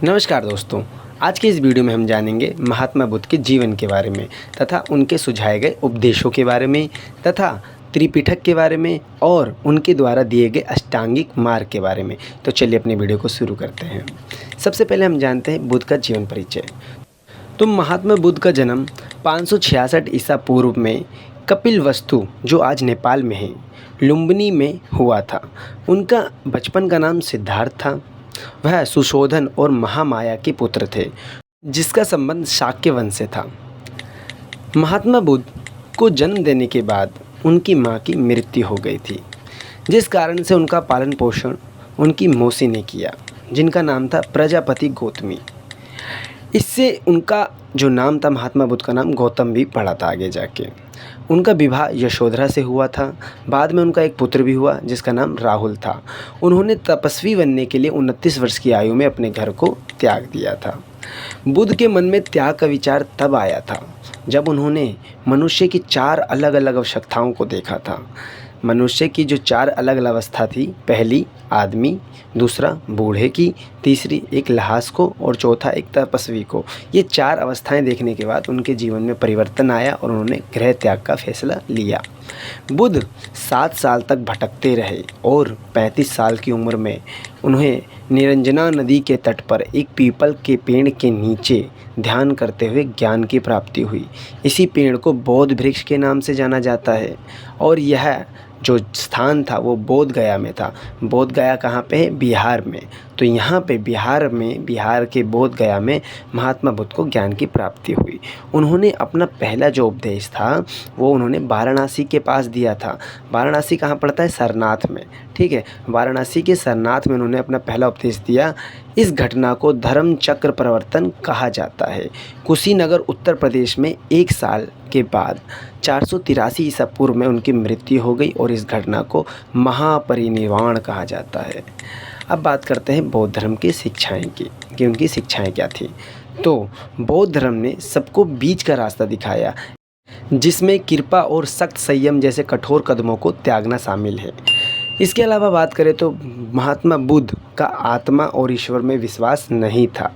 नमस्कार दोस्तों, आज के इस वीडियो में हम जानेंगे महात्मा बुद्ध के जीवन के बारे में तथा उनके सुझाए गए उपदेशों के बारे में तथा त्रिपिटक के बारे में और उनके द्वारा दिए गए अष्टांगिक मार्ग के बारे में। तो चलिए अपने वीडियो को शुरू करते हैं। सबसे पहले हम जानते हैं बुद्ध का जीवन परिचय। तो महात्मा बुद्ध का जन्म 566 ईसा पूर्व में कपिलवस्तु, जो आज नेपाल में है, लुम्बिनी में हुआ था। उनका बचपन का नाम सिद्धार्थ था। वह सुशोधन और महामाया के पुत्र थे, जिसका संबंध शाक्य वंश से था। महात्मा बुद्ध को जन्म देने के बाद उनकी मां की मृत्यु हो गई थी, जिस कारण से उनका पालन पोषण उनकी मौसी ने किया, जिनका नाम था प्रजापति गौतमी। इससे उनका जो नाम था, महात्मा बुद्ध का नाम गौतम भी पड़ा था आगे जाके। उनका विवाह यशोधरा से हुआ था। बाद में उनका एक पुत्र भी हुआ, जिसका नाम राहुल था। उन्होंने तपस्वी बनने के लिए 29 वर्ष की आयु में अपने घर को त्याग दिया था। बुद्ध के मन में त्याग का विचार तब आया था जब उन्होंने मनुष्य की 4 अलग अलग आवश्यकताओं को देखा था। मनुष्य की जो 4 अलग अलग अवस्था थी, पहली आदमी, दूसरा बूढ़े की, तीसरी एक लहास को और चौथा एक तपस्वी को। ये 4 अवस्थाएं देखने के बाद उनके जीवन में परिवर्तन आया और उन्होंने गृह त्याग का फैसला लिया। बुद्ध 7 साल तक भटकते रहे और 35 साल की उम्र में उन्हें निरंजना नदी के तट पर एक पीपल के पेड़ के नीचे ध्यान करते हुए ज्ञान की प्राप्ति हुई। इसी पेड़ को बोध वृक्ष के नाम से जाना जाता है और यह जो स्थान था वो बोध गया में था। बोध गया कहाँ पे है? बिहार में। तो यहाँ पे बिहार के बोध गया में महात्मा बुद्ध को ज्ञान की प्राप्ति हुई। उन्होंने अपना पहला जो उपदेश था वो उन्होंने वाराणसी के पास दिया था। वाराणसी कहाँ पड़ता है? सारनाथ में। ठीक है, वाराणसी के सारनाथ में उन्होंने अपना पहला उपदेश दिया। इस घटना को धर्म चक्र परिवर्तन कहा जाता है। कुशीनगर उत्तर प्रदेश में 1 साल के बाद 483 ईसा पूर्व में उनकी मृत्यु हो गई और इस घटना को महापरिनिर्वाण कहा जाता है। अब बात करते हैं बौद्ध धर्म की शिक्षाएं की कि उनकी शिक्षाएं क्या थी। तो बौद्ध धर्म ने सबको बीच का रास्ता दिखाया, जिसमें कृपा और सख्त संयम जैसे कठोर कदमों को त्यागना शामिल है। इसके अलावा बात करें तो महात्मा बुद्ध का आत्मा और ईश्वर में विश्वास नहीं था।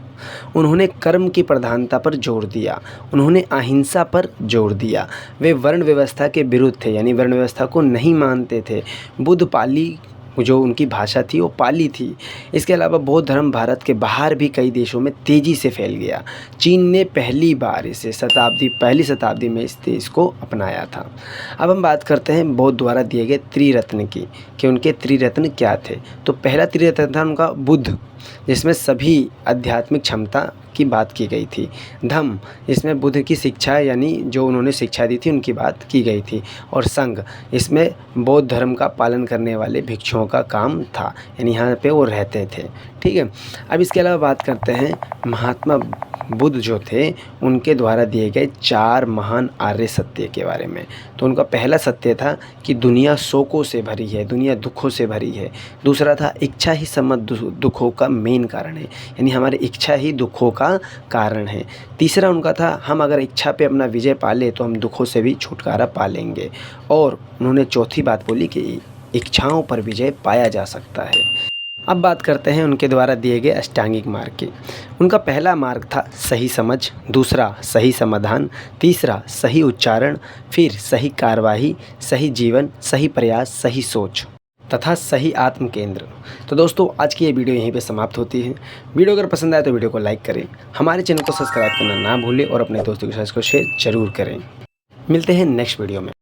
उन्होंने कर्म की प्रधानता पर जोर दिया। उन्होंने अहिंसा पर जोर दिया। वे वर्ण व्यवस्था के विरुद्ध थे, यानी वर्ण व्यवस्था को नहीं मानते थे। बुद्ध पाली, जो उनकी भाषा थी वो पाली थी। इसके अलावा बौद्ध धर्म भारत के बाहर भी कई देशों में तेज़ी से फैल गया। चीन ने पहली बार इसे पहली शताब्दी में इस देश को अपनाया था। अब हम बात करते हैं बौद्ध द्वारा दिए गए त्रिरत्न की कि उनके त्रिरत्न क्या थे। तो पहला त्रिरत्न था उनका बुद्ध, जिसमें सभी आध्यात्मिक क्षमता की बात की गई थी। धम्म, इसमें बुद्ध की शिक्षा यानी जो उन्होंने शिक्षा दी थी उनकी बात की गई थी। और संघ, इसमें बौद्ध धर्म का पालन करने वाले भिक्षुओं का काम था, यानी यहाँ पे वो रहते थे। ठीक है, अब इसके अलावा बात करते हैं महात्मा बुद्ध जो थे उनके द्वारा दिए गए 4 महान आर्य सत्य के बारे में। तो उनका पहला सत्य था कि दुनिया शोकों से भरी है, दुनिया दुखों से भरी है। दूसरा था इच्छा ही समस्त दुखों का मेन कारण है, यानी हमारी इच्छा ही दुखों का कारण है। तीसरा उनका था हम अगर इच्छा पे अपना विजय पा ले तो हम दुखों से भी छुटकारा पा लेंगे। और उन्होंने चौथी बात बोली कि इच्छाओं पर विजय पाया जा सकता है। अब बात करते हैं उनके द्वारा दिए गए अष्टांगिक मार्ग की। उनका पहला मार्ग था सही समझ, दूसरा सही समाधान, तीसरा सही उच्चारण, फिर सही कार्यवाही, सही जीवन, सही प्रयास, सही सोच तथा सही आत्म केंद्र। तो दोस्तों, आज की ये वीडियो यहीं पे समाप्त होती है। वीडियो अगर पसंद आए तो वीडियो को लाइक करें, हमारे चैनल को सब्सक्राइब करना ना भूलें और अपने दोस्तों के साथ इसको शेयर जरूर करें। मिलते हैं नेक्स्ट वीडियो में।